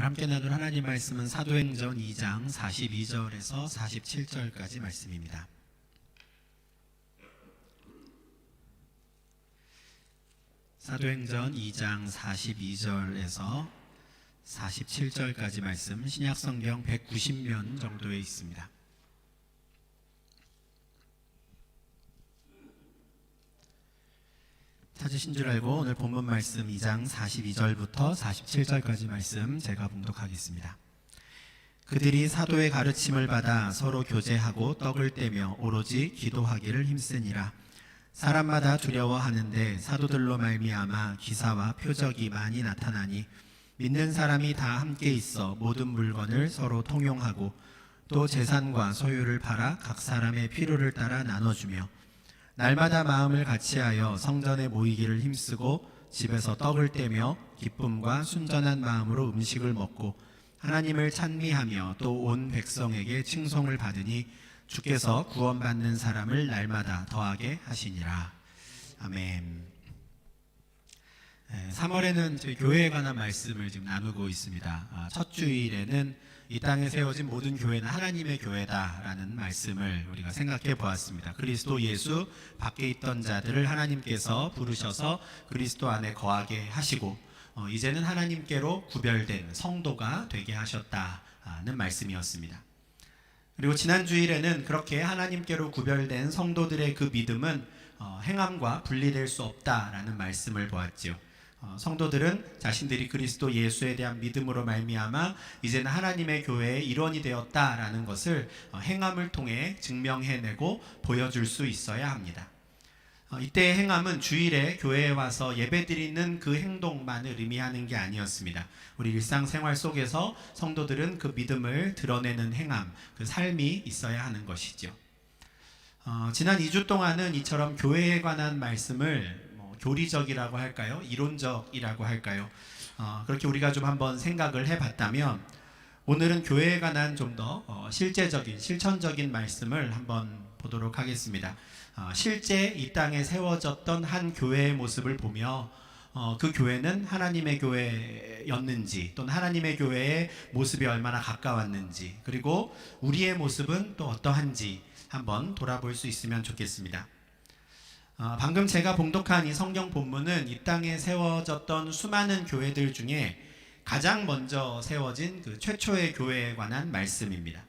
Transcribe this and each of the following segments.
오늘 함께 나눌 하나님 말씀은 사도행전 2장 42절에서 47절까지 말씀입니다. 사도행전 2장 42절에서 47절까지 말씀, 신약성경 190면 정도에 있습니다. 찾으신 줄 알고 오늘 본문 말씀 2장 42절부터 47절까지 말씀 제가 봉독하겠습니다. 그들이 사도의 가르침을 받아 서로 교제하고 떡을 떼며 오로지 기도하기를 힘쓰니라. 사람마다 두려워하는데 사도들로 말미암아 기사와 표적이 많이 나타나니 믿는 사람이 다 함께 있어 모든 물건을 서로 통용하고 또 재산과 소유를 팔아 각 사람의 필요를 따라 나눠주며 날마다 마음을 같이하여 성전에 모이기를 힘쓰고 집에서 떡을 떼며 기쁨과 순전한 마음으로 음식을 먹고 하나님을 찬미하며 또 온 백성에게 칭송을 받으니 주께서 구원받는 사람을 날마다 더하게 하시니라. 아멘. 3월에는 저희 교회에 관한 말씀을 지금 나누고 있습니다. 첫 주일에는 이 땅에 세워진 모든 교회는 하나님의 교회다라는 말씀을 우리가 생각해 보았습니다. 그리스도 예수 밖에 있던 자들을 하나님께서 부르셔서 그리스도 안에 거하게 하시고 이제는 하나님께로 구별된 성도가 되게 하셨다는 말씀이었습니다. 그리고 지난 주일에는 그렇게 하나님께로 구별된 성도들의 그 믿음은 행함과 분리될 수 없다라는 말씀을 보았지요. 성도들은 자신들이 그리스도 예수에 대한 믿음으로 말미암아 이제는 하나님의 교회의 일원이 되었다라는 것을 행함을 통해 증명해내고 보여줄 수 있어야 합니다. 이때의 행함은 주일에 교회에 와서 예배드리는 그 행동만을 의미하는 게 아니었습니다. 우리 일상생활 속에서 성도들은 그 믿음을 드러내는 행함, 그 삶이 있어야 하는 것이죠. 지난 2주 동안은 이처럼 교회에 관한 말씀을 교리적이라고 할까요? 이론적이라고 할까요? 그렇게 우리가 좀 한번 생각을 해봤다면 오늘은 교회에 관한 좀 더 실제적인, 실천적인 말씀을 한번 보도록 하겠습니다. 실제 이 땅에 세워졌던 한 교회의 모습을 보며 그 교회는 하나님의 교회였는지 또는 하나님의 교회의 모습이 얼마나 가까웠는지 그리고 우리의 모습은 또 어떠한지 한번 돌아볼 수 있으면 좋겠습니다. 방금 제가 봉독한 이 성경 본문은 이 땅에 세워졌던 수많은 교회들 중에 가장 먼저 세워진 그 최초의 교회에 관한 말씀입니다.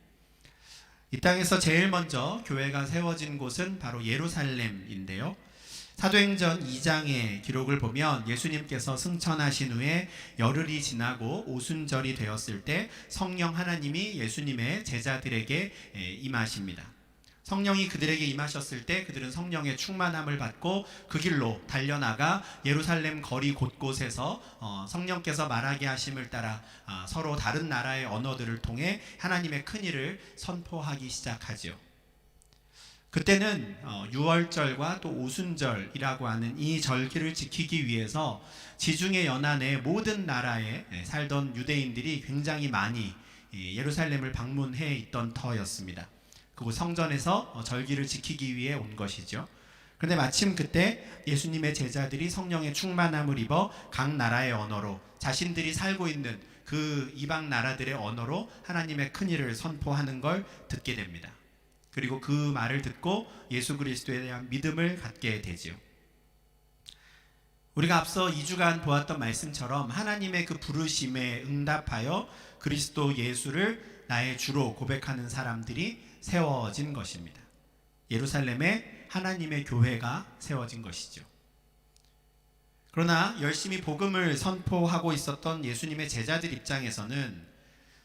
이 땅에서 제일 먼저 교회가 세워진 곳은 바로 예루살렘인데요. 사도행전 2장의 기록을 보면 예수님께서 승천하신 후에 열흘이 지나고 오순절이 되었을 때 성령 하나님이 예수님의 제자들에게 임하십니다. 성령이 그들에게 임하셨을 때 그들은 성령의 충만함을 받고 그 길로 달려나가 예루살렘 거리 곳곳에서 성령께서 말하게 하심을 따라 서로 다른 나라의 언어들을 통해 하나님의 큰일을 선포하기 시작하죠. 그때는 유월절과 또 오순절이라고 하는 이 절기를 지키기 위해서 지중해 연안의 모든 나라에 살던 유대인들이 굉장히 많이 예루살렘을 방문해 있던 터였습니다. 그곳 성전에서 절기를 지키기 위해 온 것이죠. 그런데 마침 그때 예수님의 제자들이 성령의 충만함을 입어 각 나라의 언어로 자신들이 살고 있는 그 이방 나라들의 언어로 하나님의 큰일을 선포하는 걸 듣게 됩니다. 그리고 그 말을 듣고 예수 그리스도에 대한 믿음을 갖게 되지요. 우리가 앞서 2주간 보았던 말씀처럼 하나님의 그 부르심에 응답하여 그리스도 예수를 나의 주로 고백하는 사람들이 세워진 것입니다. 예루살렘에 하나님의 교회가 세워진 것이죠. 그러나 열심히 복음을 선포하고 있었던 예수님의 제자들 입장에서는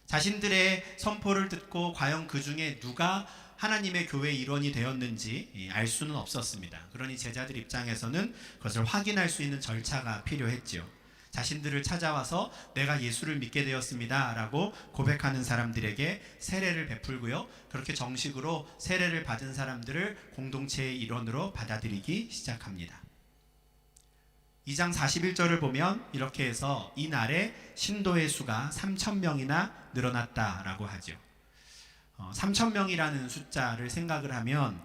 자신들의 선포를 듣고 과연 그 중에 누가 하나님의 교회의 일원이 되었는지 알 수는 없었습니다. 그러니 제자들 입장에서는 그것을 확인할 수 있는 절차가 필요했지요. 자신들을 찾아와서 내가 예수를 믿게 되었습니다 라고 고백하는 사람들에게 세례를 베풀고요. 그렇게 정식으로 세례를 받은 사람들을 공동체의 일원으로 받아들이기 시작합니다. 2장 41절을 보면 이렇게 해서 이날에 신도의 수가 3,000명이나 늘어났다라고 하죠. 3,000명이라는 숫자를 생각을 하면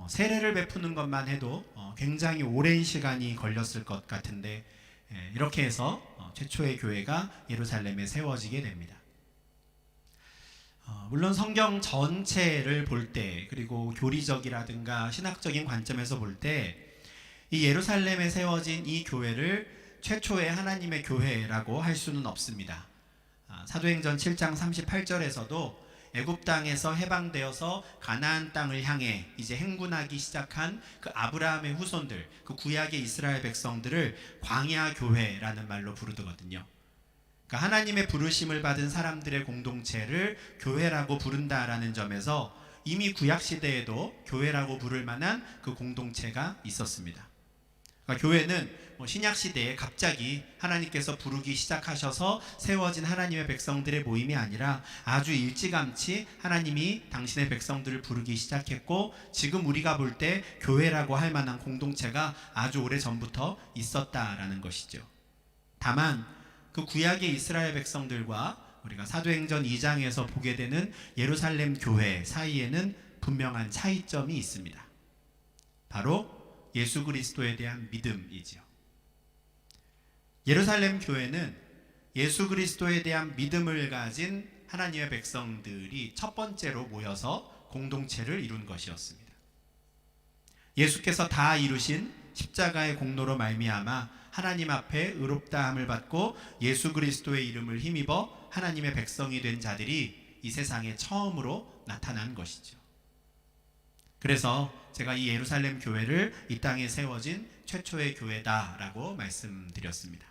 세례를 베푸는 것만 해도 굉장히 오랜 시간이 걸렸을 것 같은데 이렇게 해서 최초의 교회가 예루살렘에 세워지게 됩니다. 물론 성경 전체를 볼 때, 그리고 교리적이라든가 신학적인 관점에서 볼 때 이 예루살렘에 세워진 이 교회를 최초의 하나님의 교회라고 할 수는 없습니다. 사도행전 7장 38절에서도 애굽 땅에서 해방되어서 가나안 땅을 향해 이제 행군하기 시작한 그 아브라함의 후손들, 그 구약의 이스라엘 백성들을 광야 교회라는 말로 부르거든요. 그러니까 하나님의 부르심을 받은 사람들의 공동체를 교회라고 부른다라는 점에서 이미 구약 시대에도 교회라고 부를 만한 그 공동체가 있었습니다. 그러니까 교회는 신약 시대에 갑자기 하나님께서 부르기 시작하셔서 세워진 하나님의 백성들의 모임이 아니라 아주 일찌감치 하나님이 당신의 백성들을 부르기 시작했고, 지금 우리가 볼 때 교회라고 할 만한 공동체가 아주 오래 전부터 있었다라는 것이죠. 다만 그 구약의 이스라엘 백성들과 우리가 사도행전 2장에서 보게 되는 예루살렘 교회 사이에는 분명한 차이점이 있습니다. 바로 예수 그리스도에 대한 믿음이지요. 예루살렘 교회는 예수 그리스도에 대한 믿음을 가진 하나님의 백성들이 첫 번째로 모여서 공동체를 이룬 것이었습니다. 예수께서 다 이루신 십자가의 공로로 말미암아 하나님 앞에 의롭다함을 받고 예수 그리스도의 이름을 힘입어 하나님의 백성이 된 자들이 이 세상에 처음으로 나타난 것이죠. 그래서 제가 이 예루살렘 교회를 이 땅에 세워진 최초의 교회다라고 말씀드렸습니다.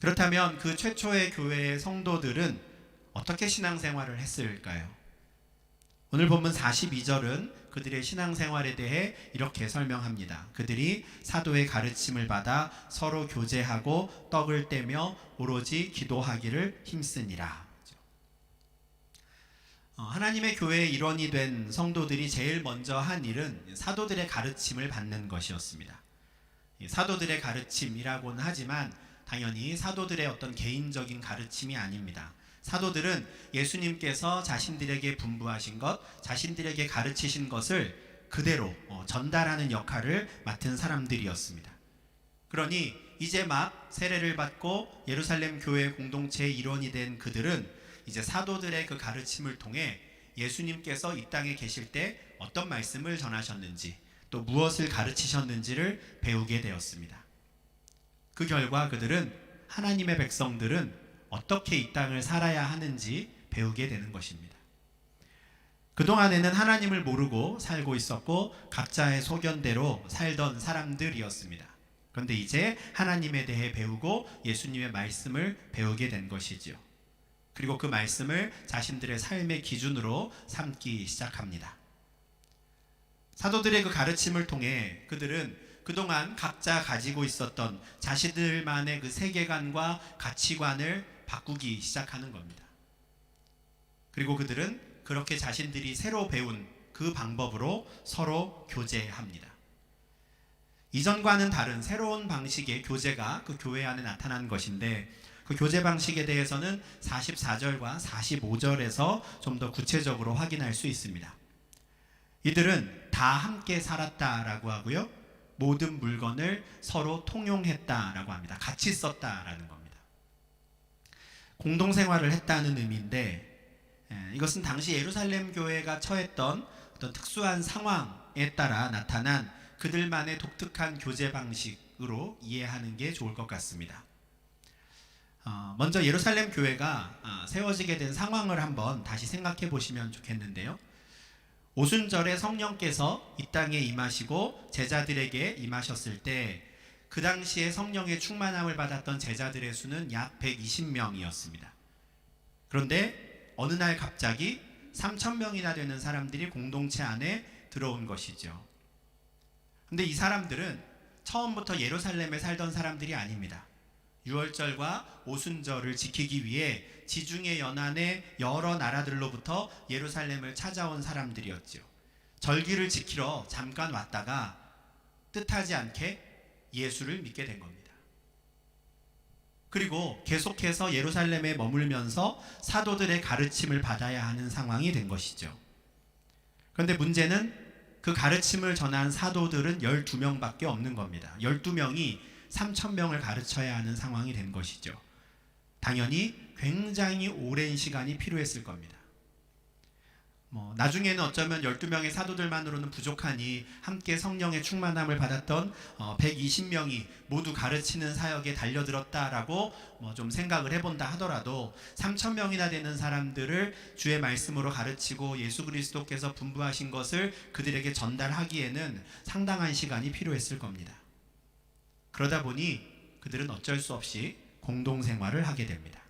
그렇다면 그 최초의 교회의 성도들은 어떻게 신앙생활을 했을까요? 오늘 본문 42절은 그들의 신앙생활에 대해 이렇게 설명합니다. 그들이 사도의 가르침을 받아 서로 교제하고 떡을 떼며 오로지 기도하기를 힘쓰니라. 하나님의 교회의 일원이 된 성도들이 제일 먼저 한 일은 사도들의 가르침을 받는 것이었습니다. 사도들의 가르침이라고는 하지만 당연히 사도들의 어떤 개인적인 가르침이 아닙니다. 사도들은 예수님께서 자신들에게 분부하신 것, 자신들에게 가르치신 것을 그대로 전달하는 역할을 맡은 사람들이었습니다. 그러니 이제 막 세례를 받고 예루살렘 교회 공동체의 일원이 된 그들은 이제 사도들의 그 가르침을 통해 예수님께서 이 땅에 계실 때 어떤 말씀을 전하셨는지, 또 무엇을 가르치셨는지를 배우게 되었습니다. 그 결과 그들은, 하나님의 백성들은 어떻게 이 땅을 살아야 하는지 배우게 되는 것입니다. 그동안에는 하나님을 모르고 살고 있었고 각자의 소견대로 살던 사람들이었습니다. 그런데 이제 하나님에 대해 배우고 예수님의 말씀을 배우게 된 것이지요. 그리고 그 말씀을 자신들의 삶의 기준으로 삼기 시작합니다. 사도들의 그 가르침을 통해 그들은 그동안 각자 가지고 있었던 자신들만의 그 세계관과 가치관을 바꾸기 시작하는 겁니다. 그리고 그들은 그렇게 자신들이 새로 배운 그 방법으로 서로 교제합니다. 이전과는 다른 새로운 방식의 교제가 그 교회 안에 나타난 것인데, 그 교제 방식에 대해서는 44절과 45절에서 좀 더 구체적으로 확인할 수 있습니다. 이들은 다 함께 살았다라고 하고요, 모든 물건을 서로 통용했다라고 합니다. 같이 썼다라는 겁니다. 공동생활을 했다는 의미인데, 이것은 당시 예루살렘 교회가 처했던 어떤 특수한 상황에 따라 나타난 그들만의 독특한 교제 방식으로 이해하는 게 좋을 것 같습니다. 먼저 예루살렘 교회가 세워지게 된 상황을 한번 다시 생각해 보시면 좋겠는데요. 오순절에 성령께서 이 땅에 임하시고 제자들에게 임하셨을 때 그 당시에 성령의 충만함을 받았던 제자들의 수는 약 120명이었습니다. 그런데 어느 날 갑자기 3,000명이나 되는 사람들이 공동체 안에 들어온 것이죠. 그런데 이 사람들은 처음부터 예루살렘에 살던 사람들이 아닙니다. 유월절과 오순절을 지키기 위해 지중해 연안의 여러 나라들로부터 예루살렘을 찾아온 사람들이었죠. 절기를 지키러 잠깐 왔다가 뜻하지 않게 예수를 믿게 된 겁니다. 그리고 계속해서 예루살렘에 머물면서 사도들의 가르침을 받아야 하는 상황이 된 것이죠. 그런데 문제는 그 가르침을 전한 사도들은 12명밖에 없는 겁니다. 12명이 3,000명을 가르쳐야 하는 상황이 된 것이죠. 당연히 굉장히 오랜 시간이 필요했을 겁니다. 나중에는 어쩌면 12명의 사도들만으로는 부족하니 함께 성령의 충만함을 받았던 120명이 모두 가르치는 사역에 달려들었다라고 좀 생각을 해본다 하더라도 3,000명이나 되는 사람들을 주의 말씀으로 가르치고 예수 그리스도께서 분부하신 것을 그들에게 전달하기에는 상당한 시간이 필요했을 겁니다. 그러다 보니 그들은 어쩔 수 없이 공동생활을 하게 됩니다.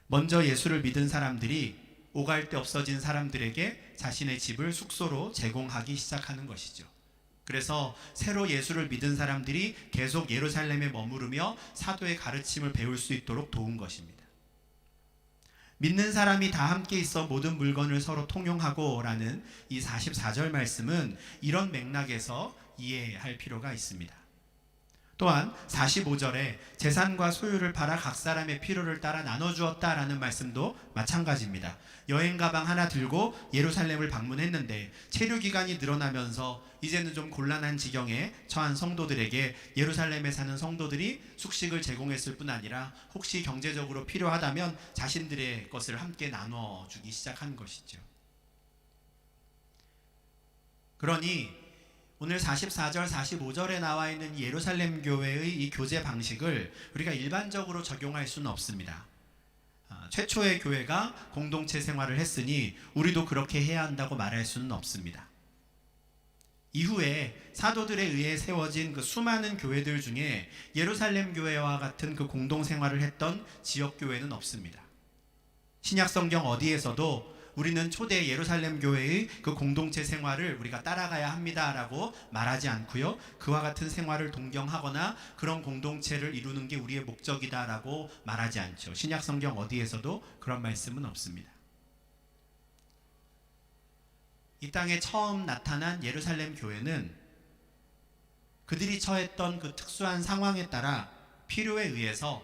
먼저 예수를 믿은 사람들이 오갈 데 없어진 사람들에게 자신의 집을 숙소로 제공하기 시작하는 것이죠. 그래서 새로 예수를 믿은 사람들이 계속 예루살렘에 머무르며 사도의 가르침을 배울 수 있도록 도운 것입니다. 믿는 사람이 다 함께 있어 모든 물건을 서로 통용하고 라는 이 44절 말씀은 이런 맥락에서 이해할 필요가 있습니다. 또한 45절에 재산과 소유를 팔아 각 사람의 필요를 따라 나눠주었다라는 말씀도 마찬가지입니다. 여행 가방 하나 들고 예루살렘을 방문했는데 체류기간이 늘어나면서 이제는 좀 곤란한 지경에 처한 성도들에게 예루살렘에 사는 성도들이 숙식을 제공했을 뿐 아니라 혹시 경제적으로 필요하다면 자신들의 것을 함께 나눠주기 시작한 것이죠. 그러니 오늘 44절, 45절에 나와 있는 예루살렘 교회의 이 교제 방식을 우리가 일반적으로 적용할 수는 없습니다. 최초의 교회가 공동체 생활을 했으니 우리도 그렇게 해야 한다고 말할 수는 없습니다. 이후에 사도들에 의해 세워진 그 수많은 교회들 중에 예루살렘 교회와 같은 그 공동생활을 했던 지역교회는 없습니다. 신약성경 어디에서도 우리는 초대 예루살렘 교회의 그 공동체 생활을 우리가 따라가야 합니다라고 말하지 않고요. 그와 같은 생활을 동경하거나 그런 공동체를 이루는 게 우리의 목적이다라고 말하지 않죠. 신약성경 어디에서도 그런 말씀은 없습니다. 이 땅에 처음 나타난 예루살렘 교회는 그들이 처했던 그 특수한 상황에 따라 필요에 의해서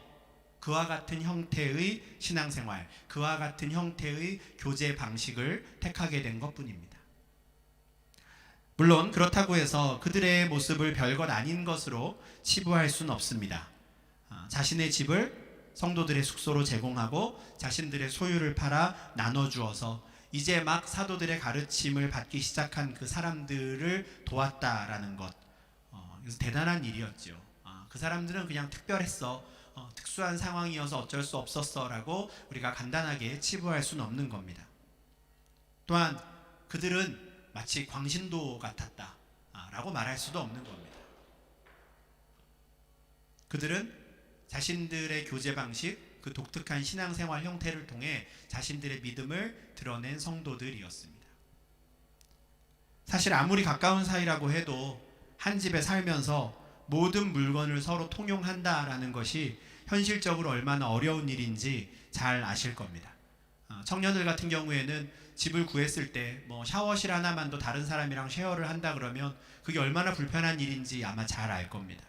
그와 같은 형태의 신앙생활, 그와 같은 형태의 교제 방식을 택하게 된 것뿐입니다. 물론 그렇다고 해서 그들의 모습을 별것 아닌 것으로 치부할 수는 없습니다. 자신의 집을 성도들의 숙소로 제공하고 자신들의 소유를 팔아 나눠주어서 이제 막 사도들의 가르침을 받기 시작한 그 사람들을 도왔다라는 것, 이것은 대단한 일이었죠. 그 사람들은 그냥 특별했어, 특수한 상황이어서 어쩔 수 없었어 라고 우리가 간단하게 치부할 수는 없는 겁니다. 또한 그들은 마치 광신도 같았다 라고 말할 수도 없는 겁니다. 그들은 자신들의 교제 방식, 그 독특한 신앙생활 형태를 통해 자신들의 믿음을 드러낸 성도들이었습니다. 사실 아무리 가까운 사이라고 해도 한 집에 살면서 모든 물건을 서로 통용한다라는 것이 현실적으로 얼마나 어려운 일인지 잘 아실 겁니다. 청년들 같은 경우에는 집을 구했을 때 샤워실 하나만도 다른 사람이랑 쉐어를 한다 그러면 그게 얼마나 불편한 일인지 아마 잘 알 겁니다.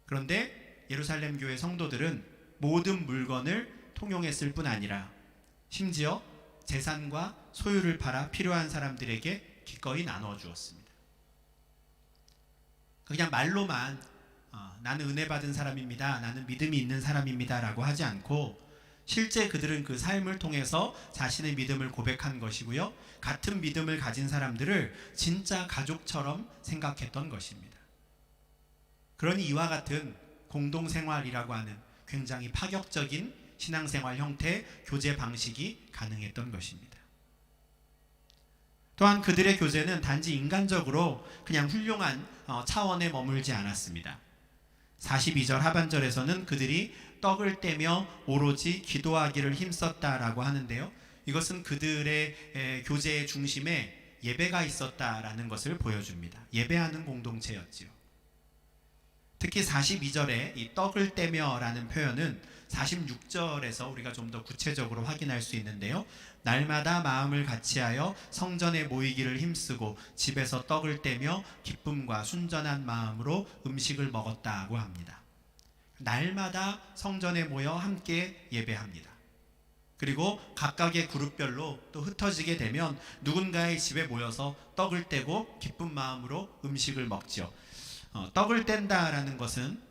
그런데 예루살렘 교회 성도들은 모든 물건을 통용했을 뿐 아니라 심지어 재산과 소유를 팔아 필요한 사람들에게 기꺼이 나누어 주었습니다. 그냥 말로만 나는 은혜 받은 사람입니다, 나는 믿음이 있는 사람입니다 라고 하지 않고 실제 그들은 그 삶을 통해서 자신의 믿음을 고백한 것이고요, 같은 믿음을 가진 사람들을 진짜 가족처럼 생각했던 것입니다. 그러니 이와 같은 공동생활이라고 하는 굉장히 파격적인 신앙생활 형태, 교제 방식이 가능했던 것입니다. 또한 그들의 교제는 단지 인간적으로 그냥 훌륭한 차원에 머물지 않았습니다. 42절 하반절에서는 그들이 떡을 떼며 오로지 기도하기를 힘썼다라고 하는데요, 이것은 그들의 교제의 중심에 예배가 있었다라는 것을 보여줍니다. 예배하는 공동체였지요. 특히 42절에 이 떡을 떼며 라는 표현은 46절에서 우리가 좀 더 구체적으로 확인할 수 있는데요, 날마다 마음을 같이하여 성전에 모이기를 힘쓰고 집에서 떡을 떼며 기쁨과 순전한 마음으로 음식을 먹었다고 합니다. 날마다 성전에 모여 함께 예배합니다. 그리고 각각의 그룹별로 또 흩어지게 되면 누군가의 집에 모여서 떡을 떼고 기쁜 마음으로 음식을 먹죠. 떡을 뗀다라는 것은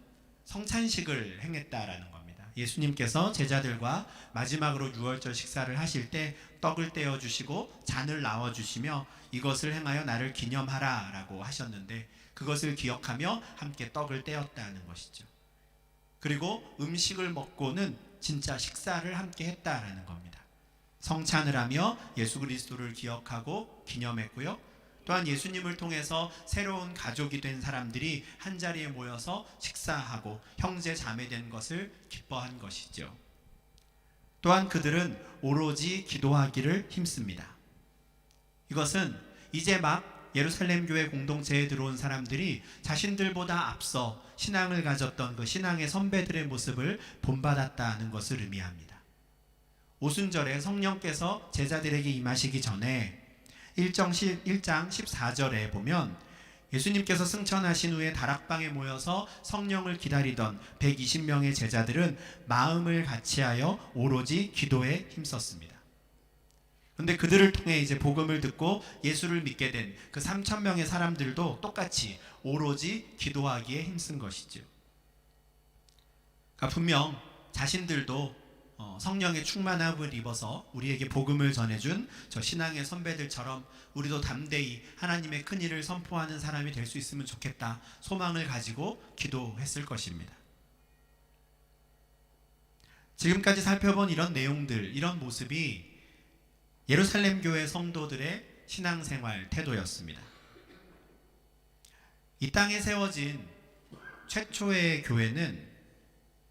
성찬식을 행했다라는 겁니다. 예수님께서 제자들과 마지막으로 유월절 식사를 하실 때 떡을 떼어 주시고 잔을 나와 주시며 이것을 행하여 나를 기념하라라고 하셨는데, 그것을 기억하며 함께 떡을 떼었다는 것이죠. 그리고 음식을 먹고는 진짜 식사를 함께 했다라는 겁니다. 성찬을 하며 예수 그리스도를 기억하고 기념했고요. 또한 예수님을 통해서 새로운 가족이 된 사람들이 한자리에 모여서 식사하고 형제 자매 된 것을 기뻐한 것이죠. 또한 그들은 오로지 기도하기를 힘씁니다. 이것은 이제 막 예루살렘 교회 공동체에 들어온 사람들이 자신들보다 앞서 신앙을 가졌던 그 신앙의 선배들의 모습을 본받았다는 것을 의미합니다. 오순절에 성령께서 제자들에게 임하시기 전에 1장 14절에 보면 예수님께서 승천하신 후에 다락방에 모여서 성령을 기다리던 120명의 제자들은 마음을 같이하여 오로지 기도에 힘썼습니다. 그런데 그들을 통해 이제 복음을 듣고 예수를 믿게 된 그 3,000명의 사람들도 똑같이 오로지 기도하기에 힘쓴 것이죠. 그러니까 분명 자신들도 성령의 충만함을 입어서 우리에게 복음을 전해준 저 신앙의 선배들처럼 우리도 담대히 하나님의 큰 일을 선포하는 사람이 될 수 있으면 좋겠다 소망을 가지고 기도했을 것입니다. 지금까지 살펴본 이런 내용들, 이런 모습이 예루살렘 교회 성도들의 신앙생활 태도였습니다. 이 땅에 세워진 최초의 교회는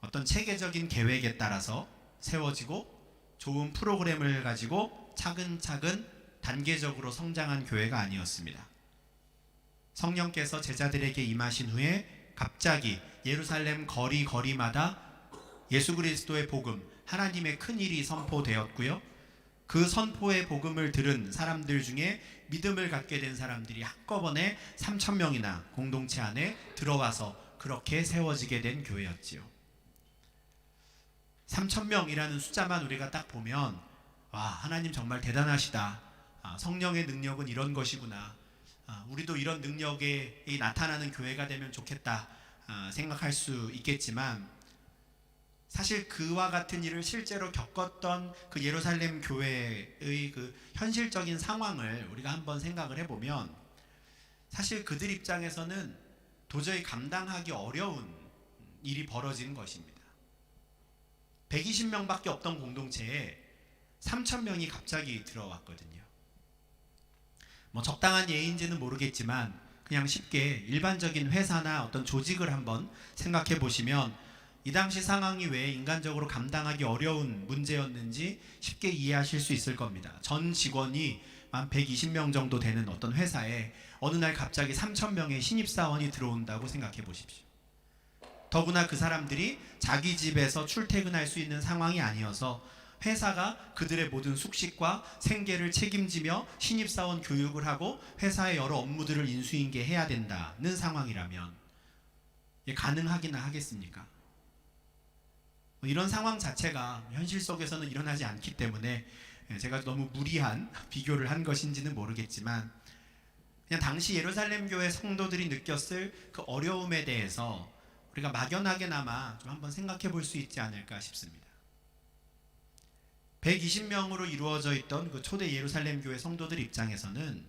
어떤 체계적인 계획에 따라서 세워지고 좋은 프로그램을 가지고 차근차근 단계적으로 성장한 교회가 아니었습니다. 성령께서 제자들에게 임하신 후에 갑자기 예루살렘 거리마다 예수 그리스도의 복음, 하나님의 큰 일이 선포되었고요. 그 선포의 복음을 들은 사람들 중에 믿음을 갖게 된 사람들이 한꺼번에 3,000명이나 공동체 안에 들어와서 그렇게 세워지게 된 교회였지요. 3,000명이라는 숫자만 우리가 딱 보면 와, 하나님 정말 대단하시다. 성령의 능력은 이런 것이구나. 우리도 이런 능력이 나타나는 교회가 되면 좋겠다 생각할 수 있겠지만, 사실 그와 같은 일을 실제로 겪었던 그 예루살렘 교회의 그 현실적인 상황을 우리가 한번 생각을 해보면 사실 그들 입장에서는 도저히 감당하기 어려운 일이 벌어진 것입니다. 120명밖에 없던 공동체에 3,000명이 갑자기 들어왔거든요. 적당한 예인지는 모르겠지만 그냥 쉽게 일반적인 회사나 어떤 조직을 한번 생각해 보시면 이 당시 상황이 왜 인간적으로 감당하기 어려운 문제였는지 쉽게 이해하실 수 있을 겁니다. 전 직원이 한 120명 정도 되는 어떤 회사에 어느 날 갑자기 3,000명의 신입사원이 들어온다고 생각해 보십시오. 더구나 그 사람들이 자기 집에서 출퇴근할 수 있는 상황이 아니어서 회사가 그들의 모든 숙식과 생계를 책임지며 신입사원 교육을 하고 회사의 여러 업무들을 인수인계해야 된다는 상황이라면 가능하기나 하겠습니까? 이런 상황 자체가 현실 속에서는 일어나지 않기 때문에 제가 너무 무리한 비교를 한 것인지는 모르겠지만, 그냥 당시 예루살렘 교회 성도들이 느꼈을 그 어려움에 대해서 우리가 막연하게나마 좀 한번 생각해 볼 수 있지 않을까 싶습니다. 120명으로 이루어져 있던 그 초대 예루살렘 교회 성도들 입장에서는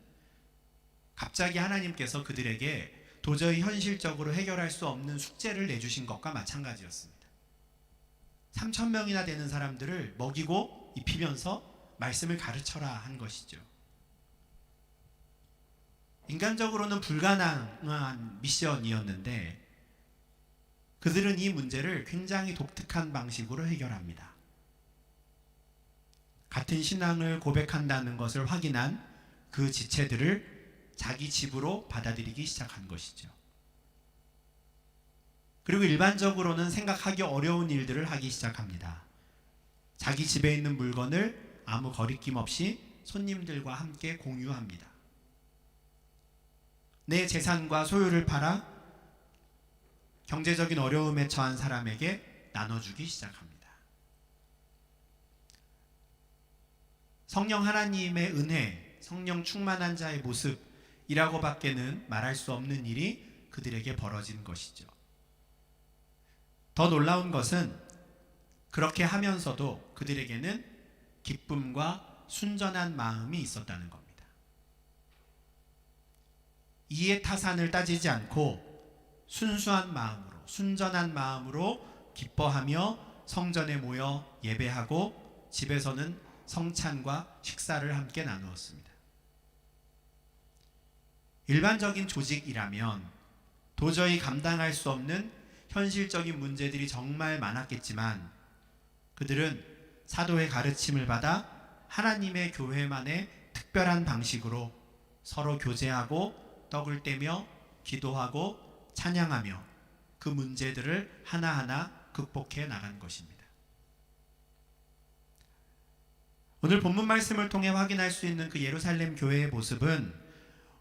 갑자기 하나님께서 그들에게 도저히 현실적으로 해결할 수 없는 숙제를 내주신 것과 마찬가지였습니다. 3,000명이나 되는 사람들을 먹이고 입히면서 말씀을 가르쳐라 한 것이죠. 인간적으로는 불가능한 미션이었는데 그들은 이 문제를 굉장히 독특한 방식으로 해결합니다. 같은 신앙을 고백한다는 것을 확인한 그 지체들을 자기 집으로 받아들이기 시작한 것이죠. 그리고 일반적으로는 생각하기 어려운 일들을 하기 시작합니다. 자기 집에 있는 물건을 아무 거리낌 없이 손님들과 함께 공유합니다. 내 재산과 소유를 팔아 경제적인 어려움에 처한 사람에게 나눠주기 시작합니다. 성령 하나님의 은혜, 성령 충만한 자의 모습이라고 밖에는 말할 수 없는 일이 그들에게 벌어진 것이죠. 더 놀라운 것은 그렇게 하면서도 그들에게는 기쁨과 순전한 마음이 있었다는 겁니다. 이해 타산을 따지지 않고 순수한 마음으로, 순전한 마음으로 기뻐하며 성전에 모여 예배하고 집에서는 성찬과 식사를 함께 나누었습니다. 일반적인 조직이라면 도저히 감당할 수 없는 현실적인 문제들이 정말 많았겠지만 그들은 사도의 가르침을 받아 하나님의 교회만의 특별한 방식으로 서로 교제하고 떡을 떼며 기도하고 찬양하며 그 문제들을 하나하나 극복해 나간 것입니다. 오늘 본문 말씀을 통해 확인할 수 있는 그 예루살렘 교회의 모습은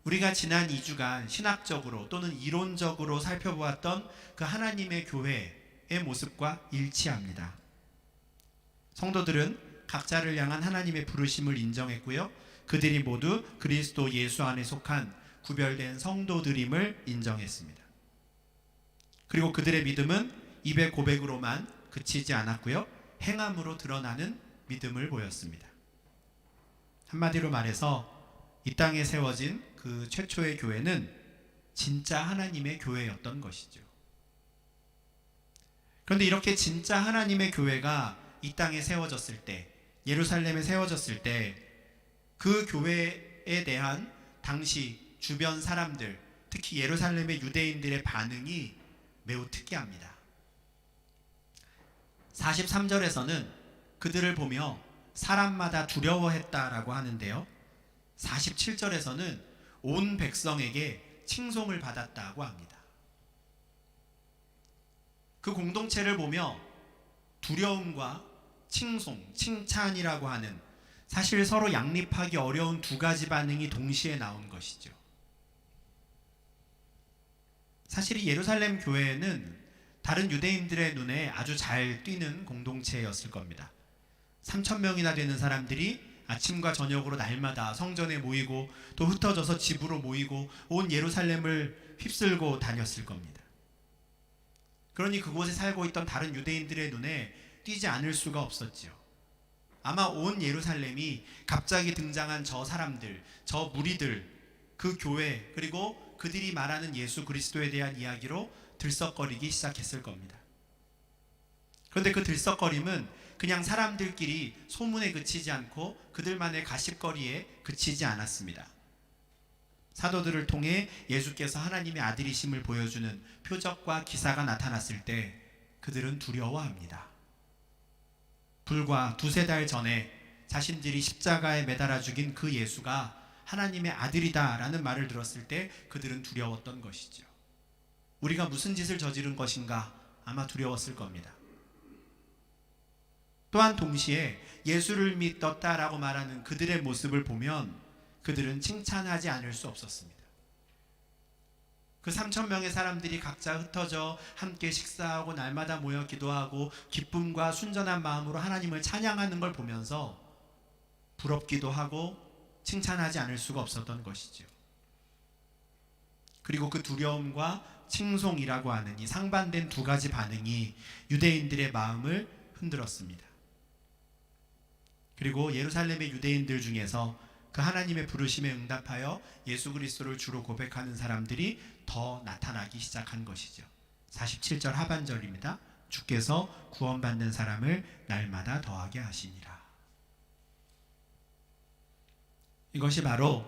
우리가 지난 2주간 신학적으로 또는 이론적으로 살펴보았던 그 하나님의 교회의 모습과 일치합니다. 성도들은 각자를 향한 하나님의 부르심을 인정했고요. 그들이 모두 그리스도 예수 안에 속한 구별된 성도들임을 인정했습니다. 그리고 그들의 믿음은 입의 고백으로만 그치지 않았고요. 행함으로 드러나는 믿음을 보였습니다. 한마디로 말해서 이 땅에 세워진 그 최초의 교회는 진짜 하나님의 교회였던 것이죠. 그런데 이렇게 진짜 하나님의 교회가 이 땅에 세워졌을 때, 예루살렘에 세워졌을 때 그 교회에 대한 당시 주변 사람들, 특히 예루살렘의 유대인들의 반응이 매우 특이합니다. 43절에서는 그들을 보며 사람마다 두려워했다라고 하는데요, 47절에서는 온 백성에게 칭송을 받았다고 합니다. 그 공동체를 보며 두려움과 칭송, 칭찬이라고 하는 사실 서로 양립하기 어려운 두 가지 반응이 동시에 나온 것이죠. 사실 이 예루살렘 교회는 다른 유대인들의 눈에 아주 잘 띄는 공동체였을 겁니다. 3,000명이나 되는 사람들이 아침과 저녁으로 날마다 성전에 모이고 또 흩어져서 집으로 모이고 온 예루살렘을 휩쓸고 다녔을 겁니다. 그러니 그곳에 살고 있던 다른 유대인들의 눈에 띄지 않을 수가 없었지요. 아마 온 예루살렘이 갑자기 등장한 저 사람들, 저 무리들, 그 교회, 그리고 그들이 말하는 예수 그리스도에 대한 이야기로 들썩거리기 시작했을 겁니다. 그런데 그 들썩거림은 그냥 사람들끼리 소문에 그치지 않고 그들만의 가십거리에 그치지 않았습니다. 사도들을 통해 예수께서 하나님의 아들이심을 보여주는 표적과 기사가 나타났을 때 그들은 두려워합니다. 불과 두세 달 전에 자신들이 십자가에 매달아 죽인 그 예수가 하나님의 아들이다 라는 말을 들었을 때 그들은 두려웠던 것이죠. 우리가 무슨 짓을 저지른 것인가 아마 두려웠을 겁니다. 또한 동시에 예수를 믿었다라고 말하는 그들의 모습을 보면 그들은 칭찬하지 않을 수 없었습니다. 그 3,000명의 사람들이 각자 흩어져 함께 식사하고 날마다 모여 기도하고 기쁨과 순전한 마음으로 하나님을 찬양하는 걸 보면서 부럽기도 하고 칭찬하지 않을 수가 없었던 것이죠. 그리고 그 두려움과 칭송이라고 하는 이 상반된 두 가지 반응이 유대인들의 마음을 흔들었습니다. 그리고 예루살렘의 유대인들 중에서 그 하나님의 부르심에 응답하여 예수 그리스도를 주로 고백하는 사람들이 더 나타나기 시작한 것이죠. 47절 하반절입니다. 주께서 구원받는 사람을 날마다 더하게 하시니라. 이것이 바로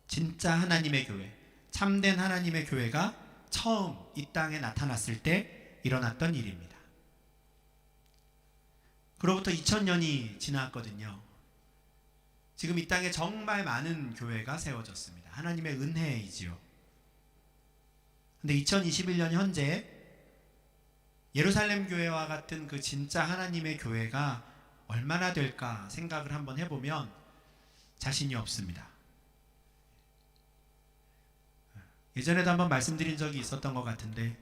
진짜 하나님의 교회, 참된 하나님의 교회가 처음 이 땅에 나타났을 때 일어났던 일입니다. 그로부터 2000년이 지났거든요. 지금 이 땅에 정말 많은 교회가 세워졌습니다. 하나님의 은혜이지요. 근데 2021년 현재 예루살렘 교회와 같은 그 진짜 하나님의 교회가 얼마나 될까 생각을 한번 해보면 자신이 없습니다. 예전에도 한번 말씀드린 적이 있었던 것 같은데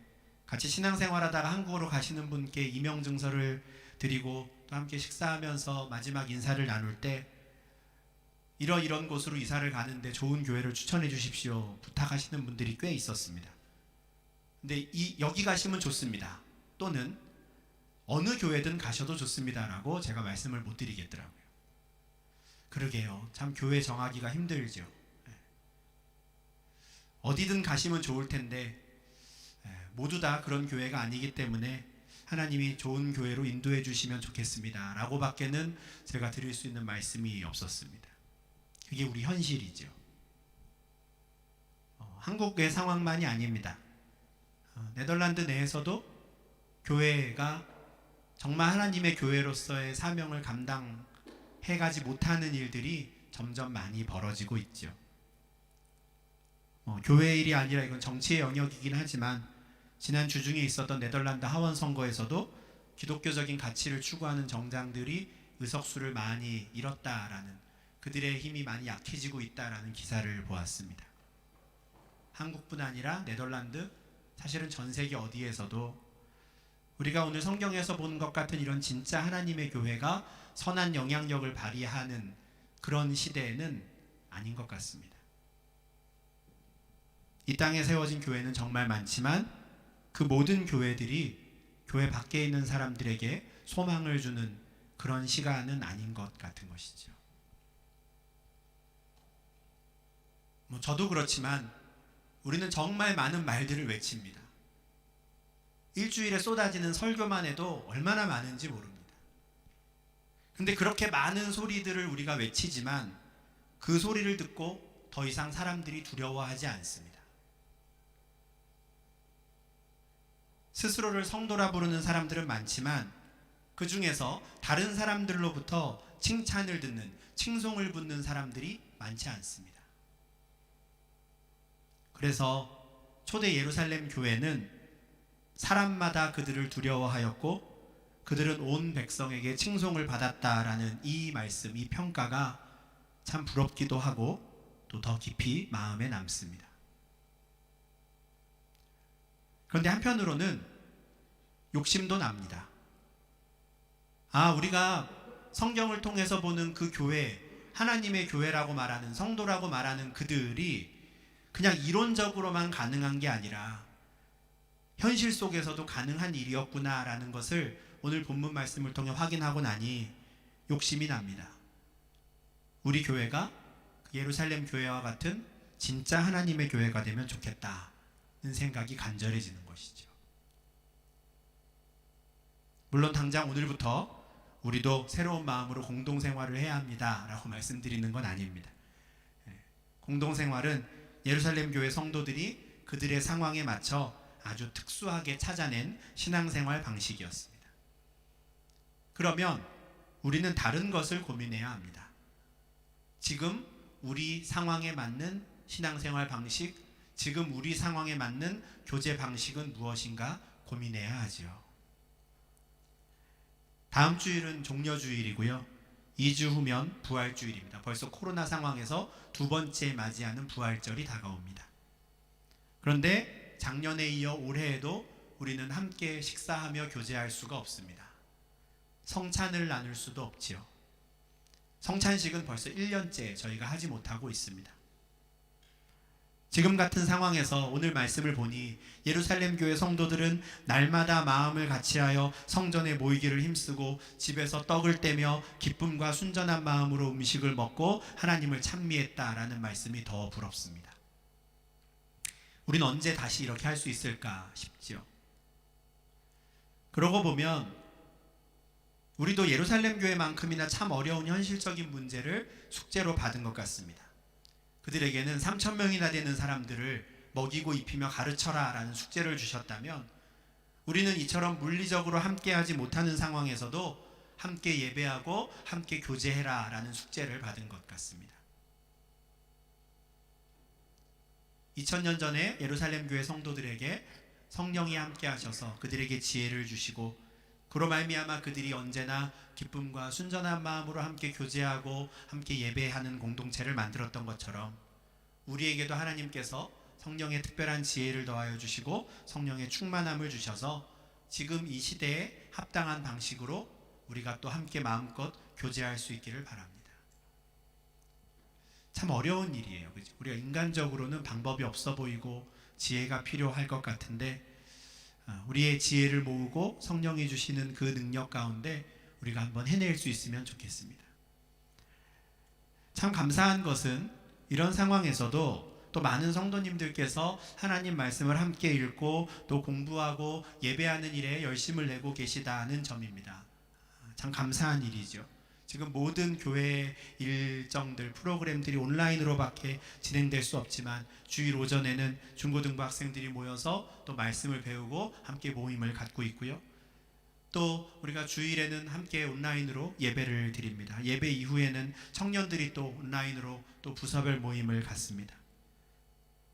같이 신앙생활하다가 한국으로 가시는 분께 임명증서를 드리고 또 함께 식사하면서 마지막 인사를 나눌 때 이런 곳으로 이사를 가는데 좋은 교회를 추천해 주십시오 부탁하시는 분들이 꽤 있었습니다. 근데 여기 가시면 좋습니다. 또는 어느 교회든 가셔도 좋습니다라고 제가 말씀을 못 드리겠더라고요. 그러게요. 참 교회 정하기가 힘들죠. 어디든 가시면 좋을 텐데 모두 다 그런 교회가 아니기 때문에 하나님이 좋은 교회로 인도해 주시면 좋겠습니다 라고 밖에는 제가 드릴 수 있는 말씀이 없었습니다. 그게 우리 현실이죠. 한국의 상황만이 아닙니다. 네덜란드 내에서도 교회가 정말 하나님의 교회로서의 사명을 감당해가지 못하는 일들이 점점 많이 벌어지고 있죠. 교회의 일이 아니라 이건 정치의 영역이긴 하지만 지난 주중에 있었던 네덜란드 하원 선거에서도 기독교적인 가치를 추구하는 정당들이 의석수를 많이 잃었다라는, 그들의 힘이 많이 약해지고 있다라는 기사를 보았습니다. 한국뿐 아니라 네덜란드, 사실은 전 세계 어디에서도 우리가 오늘 성경에서 보는 것 같은 이런 진짜 하나님의 교회가 선한 영향력을 발휘하는 그런 시대에는 아닌 것 같습니다. 이 땅에 세워진 교회는 정말 많지만 그 모든 교회들이 교회 밖에 있는 사람들에게 소망을 주는 그런 시간은 아닌 것 같은 것이죠. 저도 그렇지만 우리는 정말 많은 말들을 외칩니다. 일주일에 쏟아지는 설교만 해도 얼마나 많은지 모릅니다. 근데 그렇게 많은 소리들을 우리가 외치지만 그 소리를 듣고 더 이상 사람들이 두려워하지 않습니다. 스스로를 성도라 부르는 사람들은 많지만 그 중에서 다른 사람들로부터 칭찬을 듣는, 칭송을 받는 사람들이 많지 않습니다. 그래서 초대 예루살렘 교회는 사람마다 그들을 두려워하였고 그들은 온 백성에게 칭송을 받았다라는 이 말씀, 이 평가가 참 부럽기도 하고 또 더 깊이 마음에 남습니다. 그런데 한편으로는 욕심도 납니다. 우리가 성경을 통해서 보는 그 교회, 하나님의 교회라고 말하는, 성도라고 말하는 그들이 그냥 이론적으로만 가능한 게 아니라 현실 속에서도 가능한 일이었구나라는 것을 오늘 본문 말씀을 통해 확인하고 나니 욕심이 납니다. 우리 교회가 예루살렘 교회와 같은 진짜 하나님의 교회가 되면 좋겠다는 생각이 간절해지는 것이죠. 물론 당장 오늘부터 우리도 새로운 마음으로 공동생활을 해야 합니다 라고 말씀드리는 건 아닙니다. 공동생활은 예루살렘 교회 성도들이 그들의 상황에 맞춰 아주 특수하게 찾아낸 신앙생활 방식이었습니다. 그러면 우리는 다른 것을 고민해야 합니다. 지금 우리 상황에 맞는 신앙생활 방식, 지금 우리 상황에 맞는 교제 방식은 무엇인가 고민해야 하지요. 다음 주일은 종려주일이고요. 2주 후면 부활주일입니다. 벌써 코로나 상황에서 두 번째 맞이하는 부활절이 다가옵니다. 그런데 작년에 이어 올해에도 우리는 함께 식사하며 교제할 수가 없습니다. 성찬을 나눌 수도 없지요. 성찬식은 벌써 1년째 저희가 하지 못하고 있습니다. 지금 같은 상황에서 오늘 말씀을 보니 예루살렘 교회 성도들은 날마다 마음을 같이하여 성전에 모이기를 힘쓰고 집에서 떡을 떼며 기쁨과 순전한 마음으로 음식을 먹고 하나님을 찬미했다라는 말씀이 더 부럽습니다. 우리는 언제 다시 이렇게 할 수 있을까 싶지요. 그러고 보면 우리도 예루살렘 교회만큼이나 참 어려운 현실적인 문제를 숙제로 받은 것 같습니다. 그들에게는 3,000명이나 되는 사람들을 먹이고 입히며 가르쳐라 라는 숙제를 주셨다면 우리는 이처럼 물리적으로 함께하지 못하는 상황에서도 함께 예배하고 함께 교제해라 라는 숙제를 받은 것 같습니다. 2000년 전에 예루살렘 교회 성도들에게 성령이 함께 하셔서 그들에게 지혜를 주시고 그로 말미암아 그들이 언제나 기쁨과 순전한 마음으로 함께 교제하고 함께 예배하는 공동체를 만들었던 것처럼 우리에게도 하나님께서 성령의 특별한 지혜를 더하여 주시고 성령의 충만함을 주셔서 지금 이 시대에 합당한 방식으로 우리가 또 함께 마음껏 교제할 수 있기를 바랍니다. 참 어려운 일이에요. 그죠? 우리가 인간적으로는 방법이 없어 보이고 지혜가 필요할 것 같은데 우리의 지혜를 모으고 성령이 주시는 그 능력 가운데 우리가 한번 해낼 수 있으면 좋겠습니다. 참 감사한 것은 이런 상황에서도 또 많은 성도님들께서 하나님 말씀을 함께 읽고 또 공부하고 예배하는 일에 열심을 내고 계시다는 점입니다. 참 감사한 일이죠. 지금 모든 교회 일정들, 프로그램들이 온라인으로밖에 진행될 수 없지만 주일 오전에는 중고등부 학생들이 모여서 또 말씀을 배우고 함께 모임을 갖고 있고요. 또 우리가 주일에는 함께 온라인으로 예배를 드립니다. 예배 이후에는 청년들이 또 온라인으로 또 부서별 모임을 갖습니다.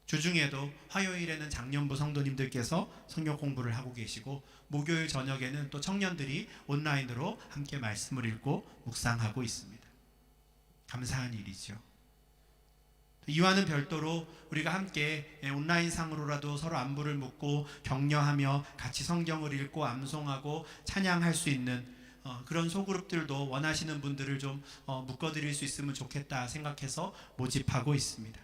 주중에도 화요일에는 장년부 성도님들께서 성경 공부를 하고 계시고 목요일 저녁에는 또 청년들이 온라인으로 함께 말씀을 읽고 묵상하고 있습니다. 감사한 일이죠. 이와는 별도로 우리가 함께 온라인상으로라도 서로 안부를 묻고 격려하며 같이 성경을 읽고 암송하고 찬양할 수 있는 그런 소그룹들도 원하시는 분들을 좀 묶어드릴 수 있으면 좋겠다 생각해서 모집하고 있습니다.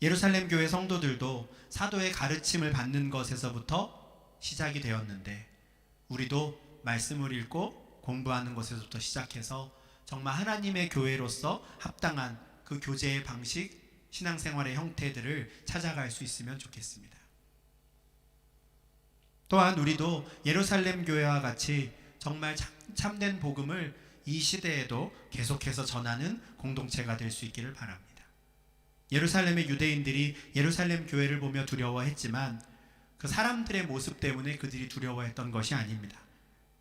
예루살렘 교회 성도들도 사도의 가르침을 받는 것에서부터 시작이 되었는데 우리도 말씀을 읽고 공부하는 것에서부터 시작해서 정말 하나님의 교회로서 합당한 그 교제의 방식, 신앙생활의 형태들을 찾아갈 수 있으면 좋겠습니다. 또한 우리도 예루살렘 교회와 같이 정말 참된 복음을 이 시대에도 계속해서 전하는 공동체가 될 수 있기를 바랍니다. 예루살렘의 유대인들이 예루살렘 교회를 보며 두려워했지만 그 사람들의 모습 때문에 그들이 두려워했던 것이 아닙니다.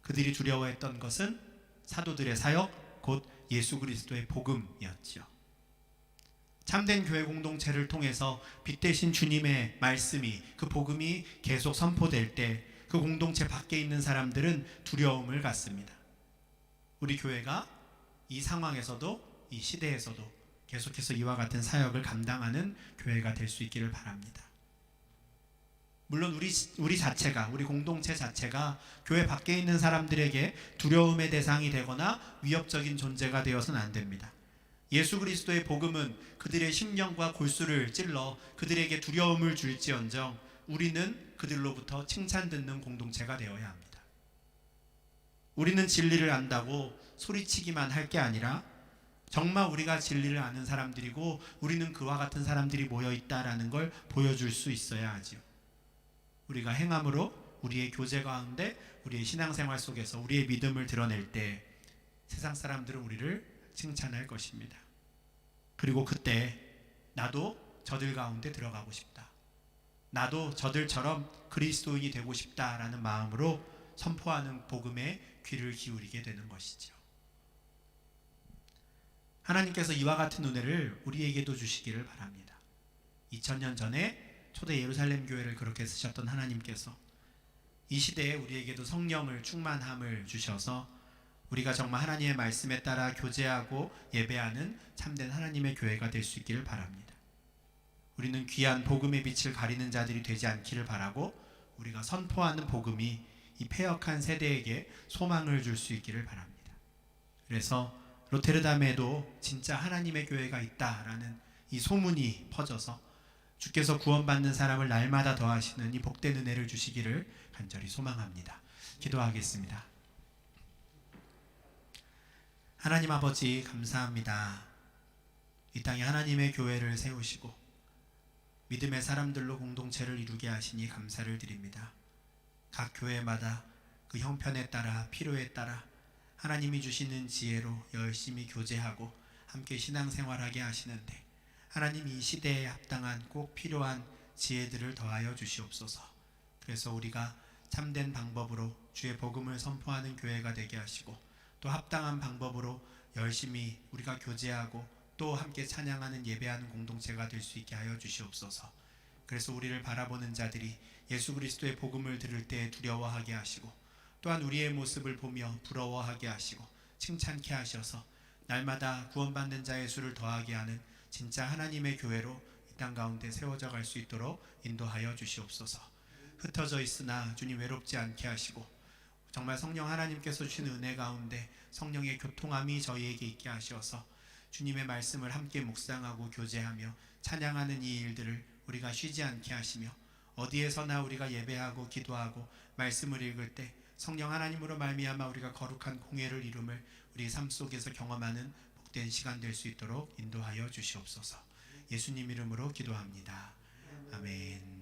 그들이 두려워했던 것은 사도들의 사역, 곧 예수 그리스도의 복음이었죠. 참된 교회 공동체를 통해서 빛 대신 주님의 말씀이, 그 복음이 계속 선포될 때 그 공동체 밖에 있는 사람들은 두려움을 갖습니다. 우리 교회가 이 상황에서도, 이 시대에서도 계속해서 이와 같은 사역을 감당하는 교회가 될 수 있기를 바랍니다. 물론 우리 자체가, 우리 공동체 자체가 교회 밖에 있는 사람들에게 두려움의 대상이 되거나 위협적인 존재가 되어서는 안 됩니다. 예수 그리스도의 복음은 그들의 심령과 골수를 찔러 그들에게 두려움을 줄지언정 우리는 그들로부터 칭찬 듣는 공동체가 되어야 합니다. 우리는 진리를 안다고 소리치기만 할 게 아니라 정말 우리가 진리를 아는 사람들이고 우리는 그와 같은 사람들이 모여있다라는 걸 보여줄 수 있어야 하죠. 우리가 행함으로 우리의 교제 가운데 우리의 신앙생활 속에서 우리의 믿음을 드러낼 때 세상 사람들은 우리를 칭찬할 것입니다. 그리고 그때 나도 저들 가운데 들어가고 싶다. 나도 저들처럼 그리스도인이 되고 싶다라는 마음으로 선포하는 복음에 귀를 기울이게 되는 것이죠. 하나님께서 이와 같은 은혜를 우리에게도 주시기를 바랍니다. 2000년 전에 초대 예루살렘 교회를 그렇게 쓰셨던 하나님께서 이 시대에 우리에게도 성령을 충만함을 주셔서 우리가 정말 하나님의 말씀에 따라 교제하고 예배하는 참된 하나님의 교회가 될 수 있기를 바랍니다. 우리는 귀한 복음의 빛을 가리는 자들이 되지 않기를 바라고 우리가 선포하는 복음이 이 패역한 세대에게 소망을 줄 수 있기를 바랍니다. 그래서 로테르담에도 진짜 하나님의 교회가 있다라는 이 소문이 퍼져서 주께서 구원받는 사람을 날마다 더하시는 이 복된 은혜를 주시기를 간절히 소망합니다. 기도하겠습니다. 하나님 아버지 감사합니다. 이 땅에 하나님의 교회를 세우시고 믿음의 사람들로 공동체를 이루게 하시니 감사를 드립니다. 각 교회마다 그 형편에 따라 필요에 따라 하나님이 주시는 지혜로 열심히 교제하고 함께 신앙생활하게 하시는데 하나님 이 시대에 합당한 꼭 필요한 지혜들을 더하여 주시옵소서. 그래서 우리가 참된 방법으로 주의 복음을 선포하는 교회가 되게 하시고 또 합당한 방법으로 열심히 우리가 교제하고 또 함께 찬양하는 예배하는 공동체가 될 수 있게 하여 주시옵소서. 그래서 우리를 바라보는 자들이 예수 그리스도의 복음을 들을 때 두려워하게 하시고 또한 우리의 모습을 보며 부러워하게 하시고 칭찬케 하셔서 날마다 구원받는 자의 수를 더하게 하는 진짜 하나님의 교회로 이 땅 가운데 세워져 갈 수 있도록 인도하여 주시옵소서. 흩어져 있으나 주님 외롭지 않게 하시고 정말 성령 하나님께서 주신 은혜 가운데 성령의 교통함이 저희에게 있게 하셔서 주님의 말씀을 함께 묵상하고 교제하며 찬양하는 이 일들을 우리가 쉬지 않게 하시며 어디에서나 우리가 예배하고 기도하고 말씀을 읽을 때 성령 하나님으로 말미암아 우리가 거룩한 공예를 이룸을 우리 삶 속에서 경험하는 복된 시간 될 수 있도록 인도하여 주시옵소서. 예수님 이름으로 기도합니다. 아멘.